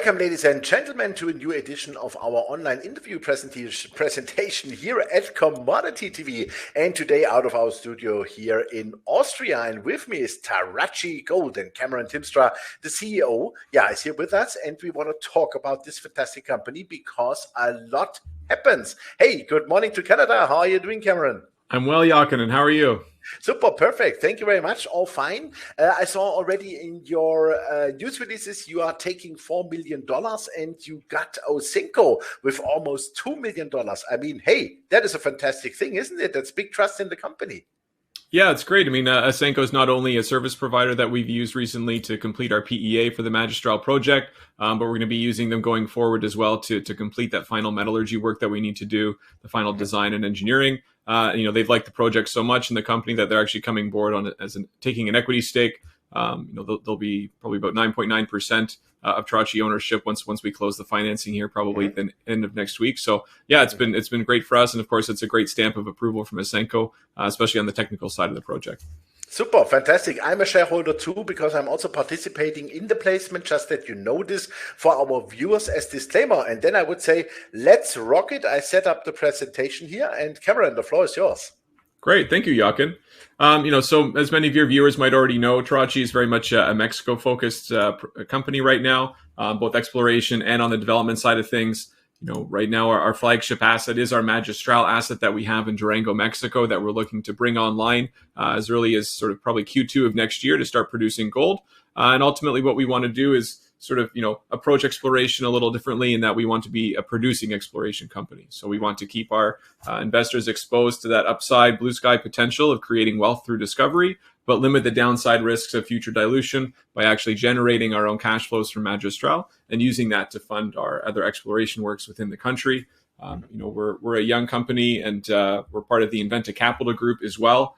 Welcome, ladies and gentlemen, to a new edition of our online interview presentation here at Commodity TV. And today out of our studio here in Austria. And with me is Tarachi Gold, and Cameron Tymstra, the CEO, is here with us. And we want to talk about this fantastic company because a lot happens. Hey, good morning to Canada. How are you doing, Cameron? I'm well, Jochen, and how are you? Super, perfect. Thank you very much. All fine. I saw already in your news releases you are taking $4 million and you got Ausenco with almost $2 million. I mean, hey, that is a fantastic thing, isn't it? That's big trust in the company. Yeah, it's great. I mean, Ausenco is not only a service provider that we've used recently to complete our PEA for the Magistral project, but we're going to be using them going forward as well to complete that final metallurgy work that we need to do, the final design and engineering. They've liked the project so much in the company that they're actually coming board on it as taking an equity stake. They'll be probably about 9.9% of Tarachi ownership once we close the financing here, probably at the end of next week. So yeah, it's been great for us, and of course it's a great stamp of approval from Ausenco, especially on the technical side of the project. Super, fantastic. I'm a shareholder too, because I'm also participating in the placement, just that you know this for our viewers as disclaimer. And then I would say, let's rock it. I set up the presentation here, and Cameron, the floor is yours. Great. Thank you, Jochen. So as many of your viewers might already know, Tarachi is very much a Mexico-focused company right now, both exploration and on the development side of things. Right now our flagship asset is our Magistral asset that we have in Durango, Mexico, that we're looking to bring online as early as sort of probably Q2 of next year to start producing gold. And ultimately what we want to do is sort of, approach exploration a little differently, in that we want to be a producing exploration company. So we want to keep our investors exposed to that upside blue sky potential of creating wealth through discovery, but limit the downside risks of future dilution by actually generating our own cash flows from Magistral and using that to fund our other exploration works within the country. We're a young company, and we're part of the Inventa Capital Group as well,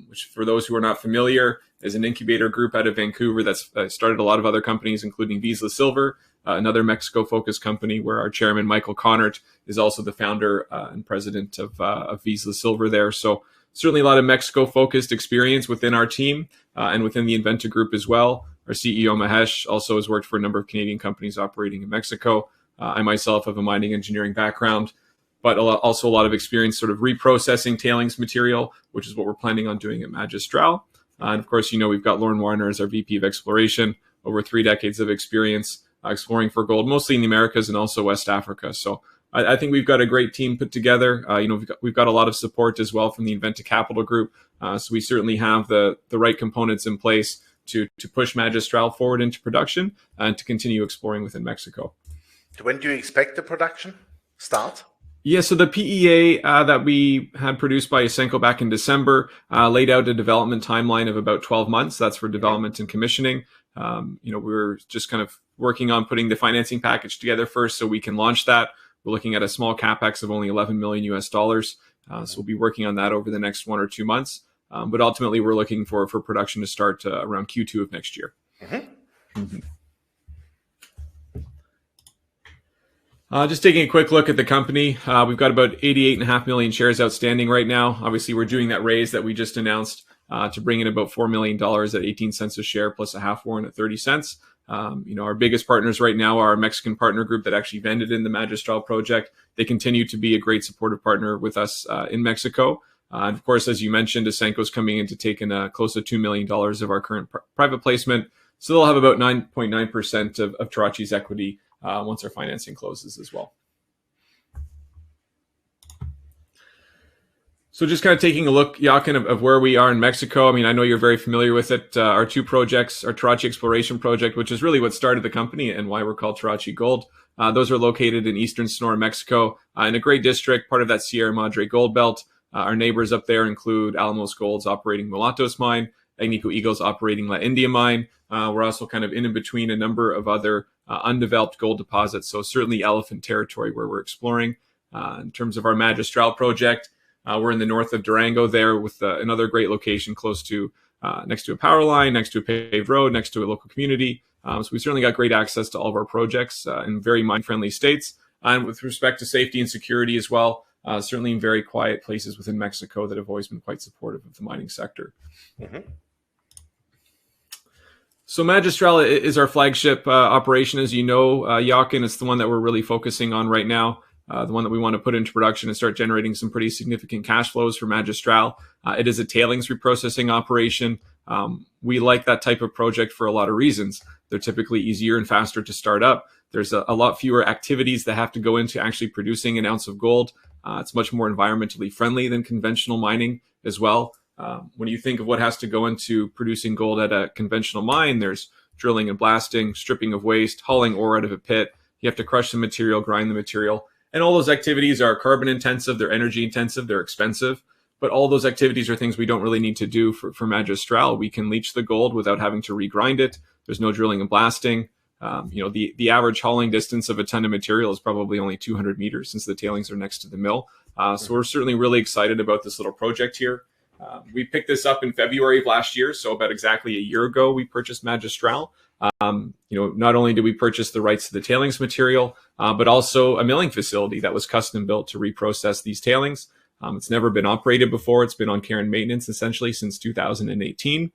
which, for those who are not familiar, is an incubator group out of Vancouver that's started a lot of other companies, including Vizsla Silver, another Mexico-focused company where our chairman, Michael Connert, is also the founder and president of Vizsla Silver there. So certainly a lot of Mexico-focused experience within our team and within the Inventa Group as well. Our CEO, Mahesh, also has worked for a number of Canadian companies operating in Mexico. I myself have a mining engineering background, but also a lot of experience sort of reprocessing tailings material, which is what we're planning on doing at Magistral. And of course, we've got Lauren Warner as our VP of Exploration, over 3 decades of experience exploring for gold, mostly in the Americas and also West Africa. So I think we've got a great team put together. We've got a lot of support as well from the Inventa Capital Group. So we certainly have the right components in place to push Magistral forward into production and to continue exploring within Mexico. When do you expect the production start? Yeah, so the PEA that we had produced by Ausenco back in December laid out a development timeline of about 12 months. That's for development and commissioning. We were just kind of working on putting the financing package together first so we can launch that. We're looking at a small capex of only $11 million US. So we'll be working on that over the next 1 or 2 months. But ultimately, we're looking for production to start around Q2 of next year. Just taking a quick look at the company, we've got about 88.5 million shares outstanding right now. Obviously, we're doing that raise that we just announced to bring in about $4 million at 18 cents a share plus a half warrant at 30 cents. Our biggest partners right now are our Mexican partner group that actually vended in the Magistral project. They continue to be a great supportive partner with us in Mexico. And of course, as you mentioned, Ausenco's coming in to take in close to $2 million of our current private placement. So they'll have about 9.9% of Tarachi's equity once our financing closes as well. So just kind of taking a look, Jochen, of where we are in Mexico. I mean, I know you're very familiar with it. Our 2 projects, our Tarachi Exploration Project, which is really what started the company and why we're called Tarachi Gold. Those are located in eastern Sonora, Mexico, in a great district, part of that Sierra Madre Gold Belt. Our neighbors up there include Alamos Gold's operating Mulatos mine, Agnico Eagle's operating La India mine. We're also kind of in between a number of other undeveloped gold deposits. So certainly elephant territory where we're exploring. In terms of our Magistral project, we're in the north of Durango there with another great location close to next to a power line, next to a paved road, next to a local community. So we certainly got great access to all of our projects in very mine-friendly states. And with respect to safety and security as well, certainly in very quiet places within Mexico that have always been quite supportive of the mining sector. So Magistral is our flagship operation, as you know, Jochen. It's the one that we're really focusing on right now, the one that we want to put into production and start generating some pretty significant cash flows for Magistral. It is a tailings reprocessing operation. We like that type of project for a lot of reasons. They're typically easier and faster to start up. There's a lot fewer activities that have to go into actually producing an ounce of gold. It's much more environmentally friendly than conventional mining as well. When you think of what has to go into producing gold at a conventional mine, there's drilling and blasting, stripping of waste, hauling ore out of a pit. You have to crush the material, grind the material. And all those activities are carbon intensive, they're energy intensive, they're expensive. But all those activities are things we don't really need to do for Magistral. We can leach the gold without having to regrind it. There's no drilling and blasting. The average hauling distance of a ton of material is probably only 200 meters since the tailings are next to the mill. So we're certainly really excited about this little project here. We picked this up in February of last year, so about exactly a year ago, we purchased Magistral. Not only did we purchase the rights to the tailings material, but also a milling facility that was custom built to reprocess these tailings. It's never been operated before. It's been on care and maintenance essentially since 2018.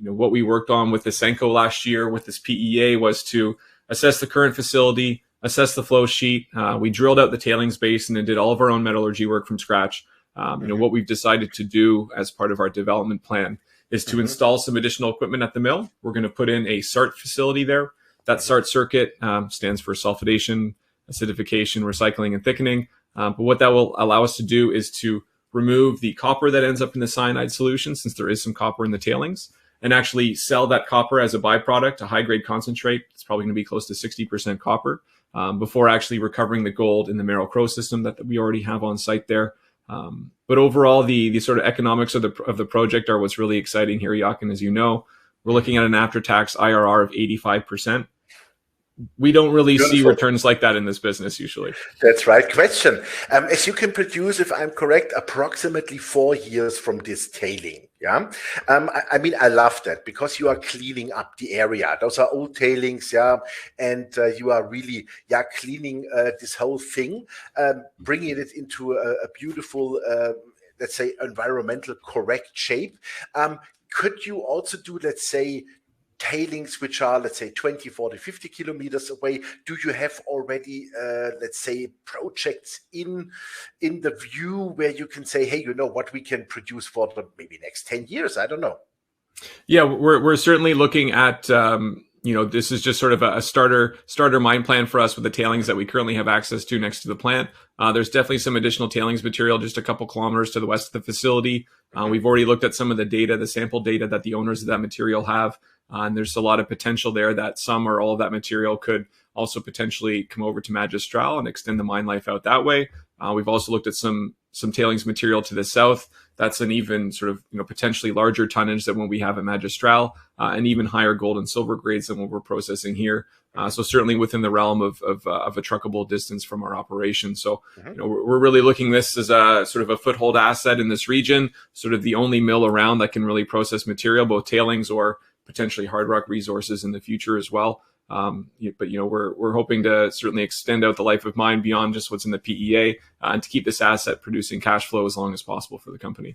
What we worked on with the Senko last year with this PEA was to assess the current facility, assess the flow sheet. We drilled out the tailings basin and did all of our own metallurgy work from scratch. What we've decided to do as part of our development plan is to install some additional equipment at the mill. We're going to put in a SART facility there. That SART circuit stands for sulfidation, acidification, recycling, and thickening. But what that will allow us to do is to remove the copper that ends up in the cyanide solution, since there is some copper in the tailings, and actually sell that copper as a byproduct, a high-grade concentrate. It's probably going to be close to 60% copper before actually recovering the gold in the Merrill-Crowe system that we already have on site there. But overall, the sort of economics of the project are what's really exciting here, Jochen. As you know, we're looking at an after-tax IRR of 85%. We don't really see returns like that in this business usually. That's right. Question. As you can produce, if I'm correct, approximately 4 years from this tailing. Yeah. I love that because you are cleaning up the area. Those are old tailings. Yeah. And you are really, cleaning this whole thing, bringing it into a beautiful, let's say, environmental correct shape. Could you also do, let's say, tailings which are, let's say, 20, 40, 50 kilometers away? Do you have already, let's say, projects in the view where you can say, hey, what we can produce for the maybe next 10 years? I don't know. Yeah, we're certainly looking at, this is just sort of a starter mine plan for us with the tailings that we currently have access to next to the plant. There's definitely some additional tailings material just a couple kilometers to the west of the facility. We've already looked at some of the data, the sample data that the owners of that material have. And there's a lot of potential there that some or all of that material could also potentially come over to Magistral and extend the mine life out that way. We've also looked at some tailings material to the south. That's an even sort of potentially larger tonnage than what we have at Magistral, and even higher gold and silver grades than what we're processing here. So certainly within the realm of a truckable distance from our operation. So we're really looking this as a sort of a foothold asset in this region, sort of the only mill around that can really process material, both tailings or potentially hard rock resources in the future as well. But we're hoping to certainly extend out the life of mine beyond just what's in the PEA and to keep this asset producing cash flow as long as possible for the company.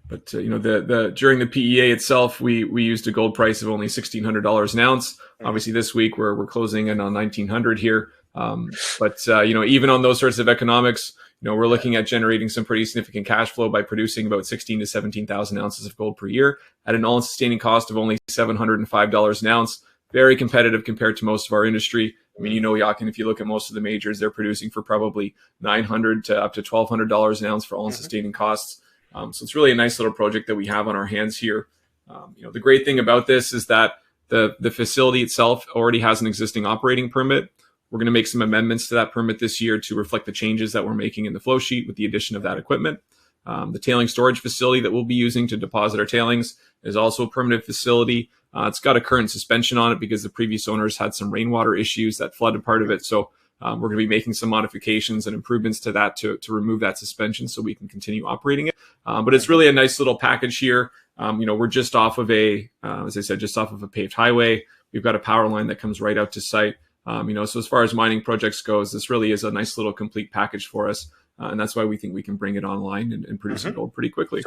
But during the PEA itself, we used a gold price of only $1,600 an ounce. Obviously, this week we're closing in on 1,900 here. But even on those sorts of economics, we're looking at generating some pretty significant cash flow by producing about 16 to 17,000 ounces of gold per year at an all-in sustaining cost of only $705 an ounce. Very competitive compared to most of our industry. I mean, Jochen, if you look at most of the majors, they're producing for probably $900 to up to $1,200 an ounce for all-in sustaining costs. So it's really a nice little project that we have on our hands here. The great thing about this is that the facility itself already has an existing operating permit. We're going to make some amendments to that permit this year to reflect the changes that we're making in the flow sheet with the addition of that equipment. The tailing storage facility that we'll be using to deposit our tailings is also a permanent facility. It's got a current suspension on it because the previous owners had some rainwater issues that flooded part of it. So we're going to be making some modifications and improvements to that to remove that suspension so we can continue operating it. But it's really a nice little package here. We're just off of as I said, just off of a paved highway. We've got a power line that comes right out to site. So as far as mining projects goes, this really is a nice little complete package for us. And that's why we think we can bring it online and produce gold pretty quickly.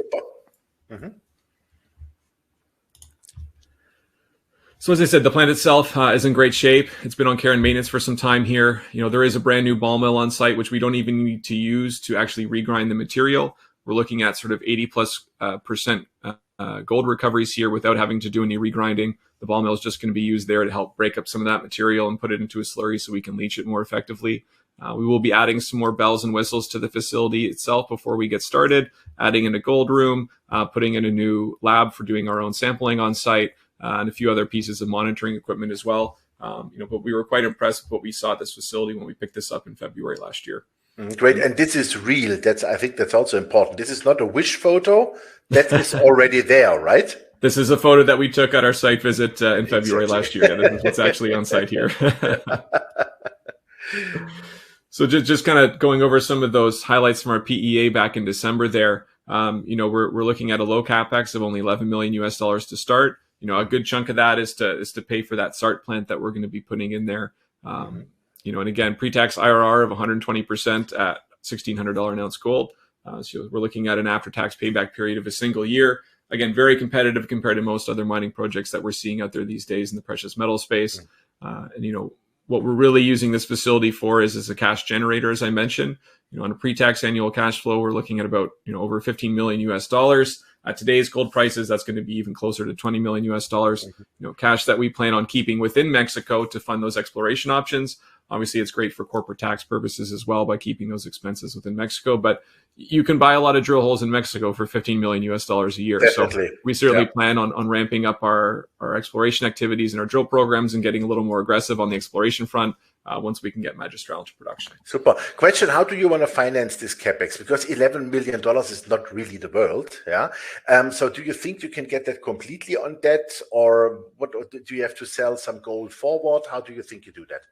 So as I said, the plant itself is in great shape. It's been on care and maintenance for some time here. There is a brand new ball mill on site, which we don't even need to use to actually regrind the material. We're looking at sort of 80+% gold recoveries here without having to do any regrinding. The ball mill is just going to be used there to help break up some of that material and put it into a slurry so we can leach it more effectively. We will be adding some more bells and whistles to the facility itself before we get started, adding in a gold room, putting in a new lab for doing our own sampling on site, and a few other pieces of monitoring equipment as well. But we were quite impressed with what we saw at this facility when we picked this up in February last year. Great, and this is real. I think that's also important. This is not a wish photo. That is already there, right? This is a photo that we took at our site visit in February last year. This is what's actually on site here. So just kind of going over some of those highlights from our PEA back in December there. We're looking at a low capex of only $11 million to start. A good chunk of that is to pay for that SART plant that we're going to be putting in there. And again, pre-tax IRR of 120% at $1,600 an ounce gold. So we're looking at an after-tax payback period of a single year. Again, very competitive compared to most other mining projects that we're seeing out there these days in the precious metal space. What we're really using this facility for is as a cash generator, as I mentioned. On a pre-tax annual cash flow, we're looking at about over $15 million. At today's gold prices, that's going to be even closer to $20 million. Cash that we plan on keeping within Mexico to fund those exploration options. Obviously, it's great for corporate tax purposes as well by keeping those expenses within Mexico. But you can buy a lot of drill holes in Mexico for $15 million a year. Definitely. So we certainly plan on ramping up our exploration activities and our drill programs and getting a little more aggressive on the exploration front once we can get Magistral into production. Super. Question, how do you want to finance this CapEx? Because $11 million is not really the world. So do you think you can get that completely on debt, or what? Do you have to sell some gold forward? How do you think you do that?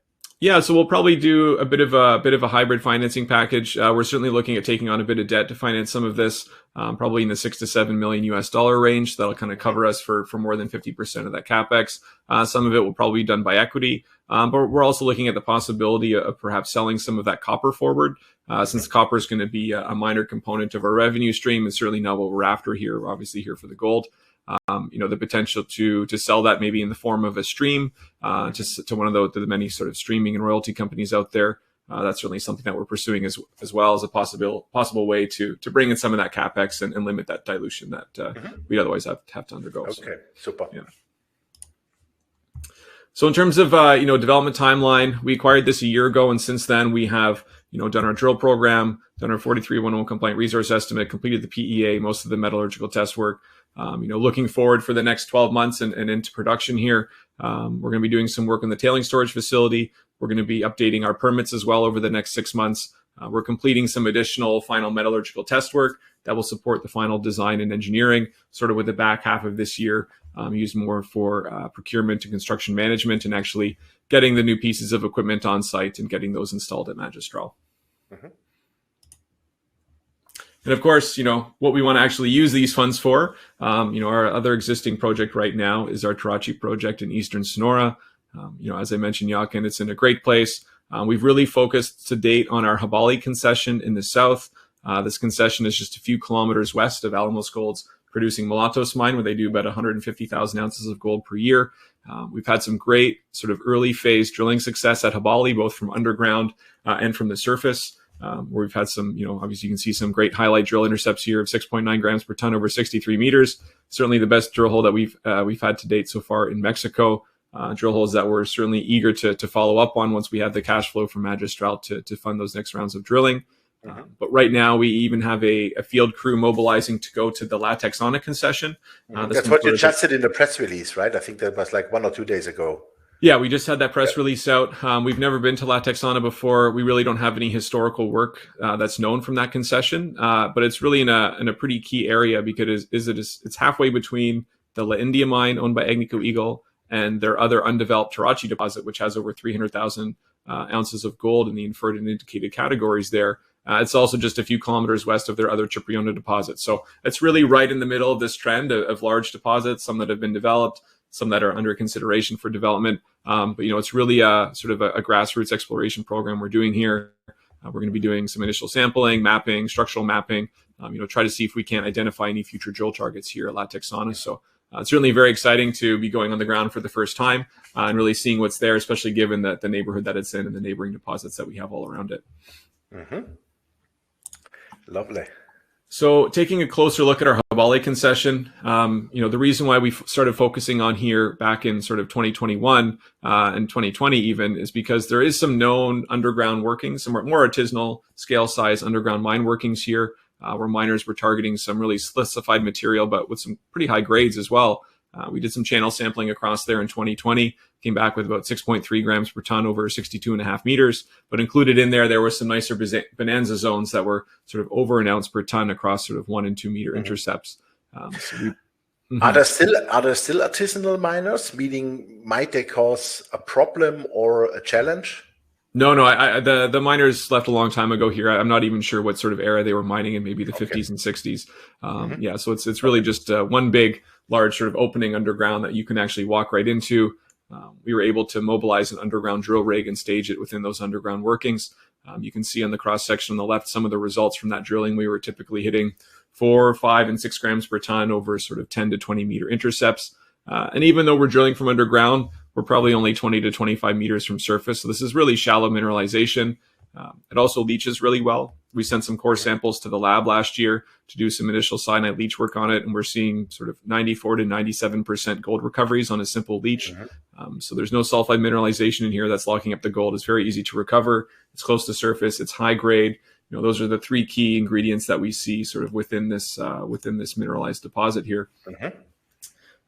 Yeah, so we'll probably do a bit of a hybrid financing package. We're certainly looking at taking on a bit of debt to finance some of this, probably in the $6 to $7 million range. That'll kind of cover us for more than 50% of that capex. Some of it will probably be done by equity, but we're also looking at the possibility of perhaps selling some of that copper forward, since copper is going to be a minor component of our revenue stream, and certainly not what we're after here. We're obviously here for the gold. The potential to sell that maybe in the form of a stream to one of the many sort of streaming and royalty companies out there. That's certainly something that we're pursuing as well as a possible way to bring in some of that capex and limit that dilution that we'd otherwise have to undergo. Okay, super. Yeah. So in terms of development timeline, we acquired this a year ago, and since then we have done our drill program, done our 43-101 compliant resource estimate, completed the PEA, most of the metallurgical test work. Looking forward for the next 12 months and into production here. We're going to be doing some work on the tailing storage facility. We're going to be updating our permits as well over the next 6 months. We're completing some additional final metallurgical test work that will support the final design and engineering, sort of with the back half of this year, used more for procurement and construction management, and actually getting the new pieces of equipment on site and getting those installed at Magistral. And of course, what we want to actually use these funds for, our other existing project right now is our Tarachi project in Eastern Sonora. As I mentioned, Jochen, it's in a great place. We've really focused to date on our Habali concession in the south. This concession is just a few kilometers west of Alamos Gold's producing Mulatos mine, where they do about 150,000 ounces of gold per year. We've had some great sort of early phase drilling success at Habali, both from underground and from the surface. Where we've had some, obviously you can see some great highlight drill intercepts here of 6.9 grams per ton over 63 meters. Certainly the best drill hole that we've had to date so far in Mexico. Drill holes that we're certainly eager to follow up on once we have the cash flow from Magistral to fund those next rounds of drilling. But right now we even have a field crew mobilizing to go to the La Texana concession. That's what you just said in the press release, right? I think that was like 1 or 2 days ago. Yeah, we just had that press release out. We've never been to La Texana before. We really don't have any historical work that's known from that concession, but it's really in a pretty key area because it's halfway between the La India mine owned by Agnico Eagle and their other undeveloped Tarachi deposit, which has over 300,000 ounces of gold in the inferred and indicated categories there. It's also just a few kilometers west of their other Cipriano deposits. So it's really right in the middle of this trend of large deposits, some that have been developed, some that are under consideration for development. But it's really a sort of a grassroots exploration program we're doing here. We're going to be doing some initial sampling, mapping, structural mapping, try to see if we can identify any future drill targets here at La Texana. So It's certainly very exciting to be going on the ground for the first time and really seeing what's there, especially given that the neighborhood that it's in and the neighboring deposits that we have all around it. Lovely. So taking a closer look at our Habali concession, the reason why we started focusing on here back in sort of 2021 and 2020 even is because there is some known underground workings, some more artisanal scale size underground mine workings here, where miners were targeting some really silicified material, but with some pretty high grades as well. We did some channel sampling across there in 2020, came back with about 6.3 grams per ton over 62.5 meters. But included in there were some nicer bonanza zones that were sort of over an ounce per ton across sort of 1 and 2 meter intercepts. Are there still artisanal miners? Meaning, might they cause a problem or a challenge? No, the miners left a long time ago here. I'm not even sure what sort of era they were mining in, maybe the 50s and 60s. Yeah, so it's really just one big, large sort of opening underground that you can actually walk right into. We were able to mobilize an underground drill rig and stage it within those underground workings. You can see on the cross section on the left some of the results from that drilling. We were typically hitting 4, 5, and 6 grams per ton over sort of 10 to 20 meter intercepts. And even though we're drilling from underground, we're probably only 20 to 25 meters from surface. So this is really shallow mineralization. It also leaches really well. We sent some core samples to the lab last year to do some initial cyanide leach work on it, and we're seeing sort of 94 to 97% gold recoveries on a simple leach. So there's no sulfide mineralization in here that's locking up the gold. It's very easy to recover. It's close to surface. It's high grade. Those are the 3 key ingredients that we see sort of within this mineralized deposit here.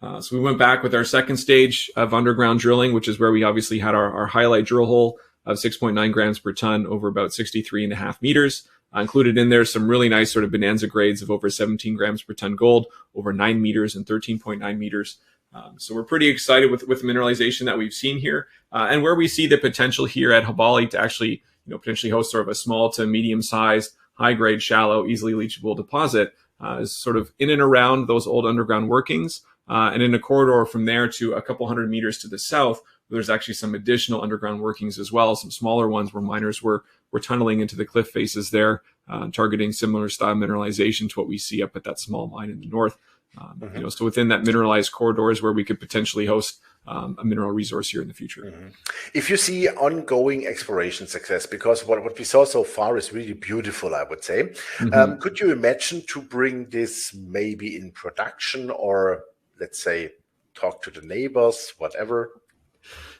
So we went back with our second stage of underground drilling, which is where we obviously had our highlight drill hole of 6.9 grams per ton over about 63.5 meters. Included in there some really nice sort of bonanza grades of over 17 grams per ton gold, over 9 meters and 13.9 meters. So we're pretty excited with the mineralization that we've seen here, and where we see the potential here at Habali to actually potentially host sort of a small to medium sized, high grade, shallow, easily leachable deposit is sort of in and around those old underground workings, and in a corridor from there to a couple hundred meters to the south. There's actually some additional underground workings as well, some smaller ones where miners were tunneling into the cliff faces there, targeting similar style mineralization to what we see up at that small mine in the north. So within that mineralized corridor is where we could potentially host a mineral resource here in the future. If you see ongoing exploration success, because what we saw so far is really beautiful, I would say, could you imagine to bring this maybe in production, or let's say talk to the neighbors, whatever?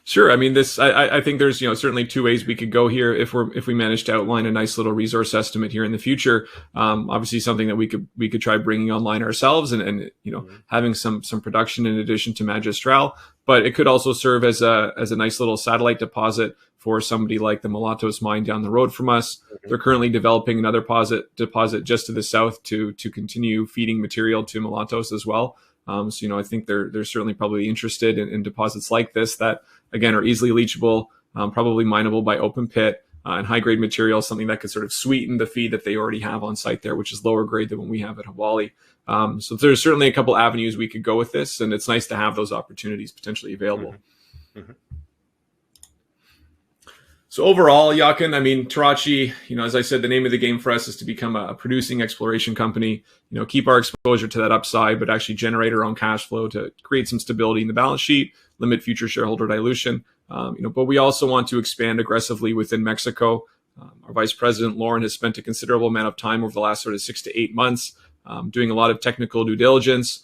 Sure. I mean, I think there's, certainly 2 ways we could go here if we manage to outline a nice little resource estimate here in the future. Obviously something that we could try bringing online ourselves and having some production in addition to Magistral, but it could also serve as a nice little satellite deposit for somebody like the Mulatos mine down the road from us. They're currently developing another deposit just to the south to continue feeding material to Mulatos as well. So, I think they're certainly probably interested in deposits like this that, again, are easily leachable, probably mineable by open pit, and high grade material, something that could sort of sweeten the feed that they already have on site there, which is lower grade than what we have at Habali. So there's certainly a couple avenues we could go with this, and it's nice to have those opportunities potentially available. So overall, Jochen, I mean, Tarachi, as I said, the name of the game for us is to become a producing exploration company, keep our exposure to that upside, but actually generate our own cash flow to create some stability in the balance sheet, limit future shareholder dilution. But we also want to expand aggressively within Mexico. Our Vice President, Lauren, has spent a considerable amount of time over the last sort of 6 to 8 months doing a lot of technical due diligence,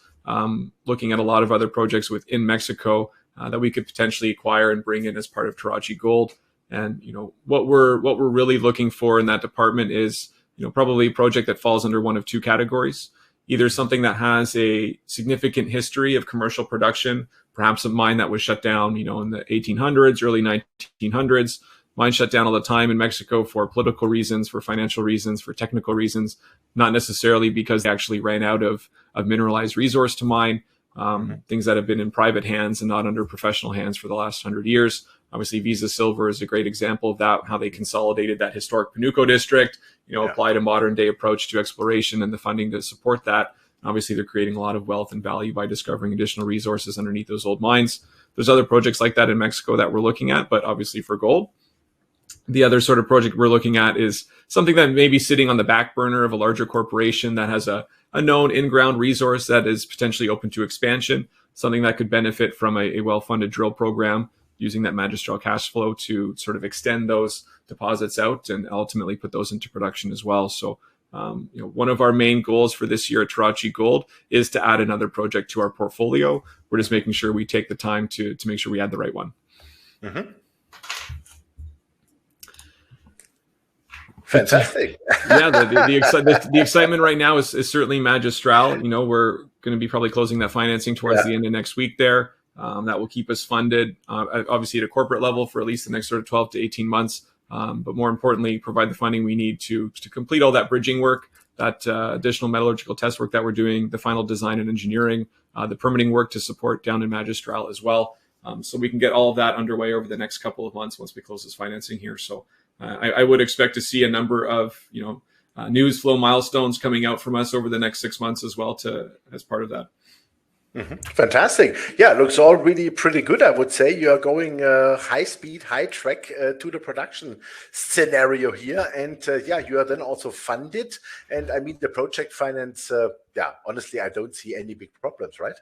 looking at a lot of other projects within Mexico that we could potentially acquire and bring in as part of Tarachi Gold. And what we're really looking for in that department is probably a project that falls under one of 2 categories: either something that has a significant history of commercial production, perhaps a mine that was shut down in the 1800s, early 1900s. Mines shut down all the time in Mexico for political reasons, for financial reasons, for technical reasons, not necessarily because they actually ran out of mineralized resource to mine. Things that have been in private hands and not under professional hands for the last 100 years. Obviously, Visa Silver is a great example of that, how they consolidated that historic Panuco district, applied a modern day approach to exploration and the funding to support that. Obviously, they're creating a lot of wealth and value by discovering additional resources underneath those old mines. There's other projects like that in Mexico that we're looking at, but obviously for gold. The other sort of project we're looking at is something that may be sitting on the back burner of a larger corporation that has a known in-ground resource that is potentially open to expansion, something that could benefit from a well-funded drill program using that Magistral cash flow to sort of extend those deposits out and ultimately put those into production as well. So, one of our main goals for this year at Tarachi Gold is to add another project to our portfolio. We're just making sure we take the time to make sure we add the right one. Mm-hmm. Fantastic. Yeah, the excitement right now is certainly Magistral. We're going to be probably closing that financing towards the end of next week there. That will keep us funded, obviously at a corporate level for at least the next sort of 12 to 18 months. But more importantly, provide the funding we need to complete all that bridging work, that additional metallurgical test work that we're doing, the final design and engineering, the permitting work to support down in Magistral as well. So we can get all of that underway over the next couple of months once we close this financing here. So I would expect to see a number of news flow milestones coming out from us over the next 6 months as well as part of that. Mm-hmm. Fantastic. Yeah, it looks all really pretty good, I would say. You are going high speed, high track to the production scenario here. And you are then also funded. And I mean, the project finance, honestly, I don't see any big problems, right?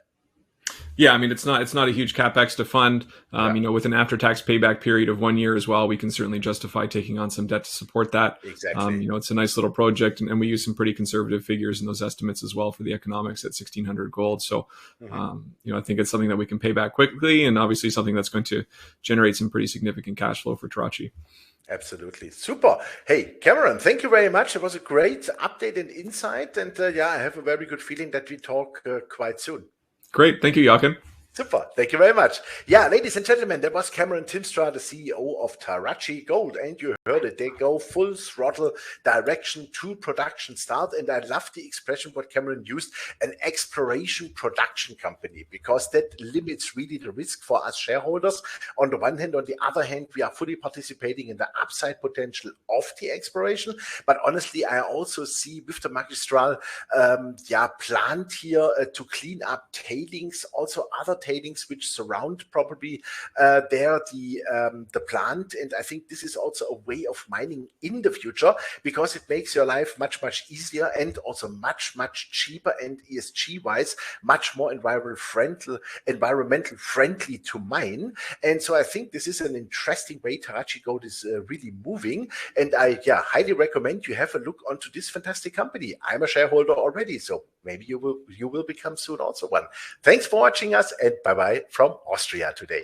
Yeah, I mean, it's not a huge capex to fund. With an after-tax payback period of 1 year as well, we can certainly justify taking on some debt to support that. Exactly. It's a nice little project, and we use some pretty conservative figures in those estimates as well for the economics at $1,600 gold. So, I think it's something that we can pay back quickly, and obviously something that's going to generate some pretty significant cash flow for Tarachi. Absolutely. Super. Hey, Cameron, thank you very much. It was a great update and insight. And I have a very good feeling that we talk quite soon. Great. Thank you, Jochen. Super. Thank you very much. Yeah, ladies and gentlemen, that was Cameron Tymstra, the CEO of Tarachi Gold. And you heard it. They go full throttle direction to production start. And I love the expression what Cameron used, an exploration production company, because that limits really the risk for us shareholders. On the one hand, on the other hand, we are fully participating in the upside potential of the exploration. But honestly, I also see with the Magistral plant here to clean up tailings, also other tailings which surround probably the plant. And I think this is also a way of mining in the future, because it makes your life much, much easier and also much, much cheaper, and ESG wise, much more environmental friendly to mine. And so I think this is an interesting way Tarachi Gold is really moving. And I highly recommend you have a look onto this fantastic company. I'm a shareholder already, so maybe you will become soon also one. Thanks for watching us, and bye-bye from Austria today.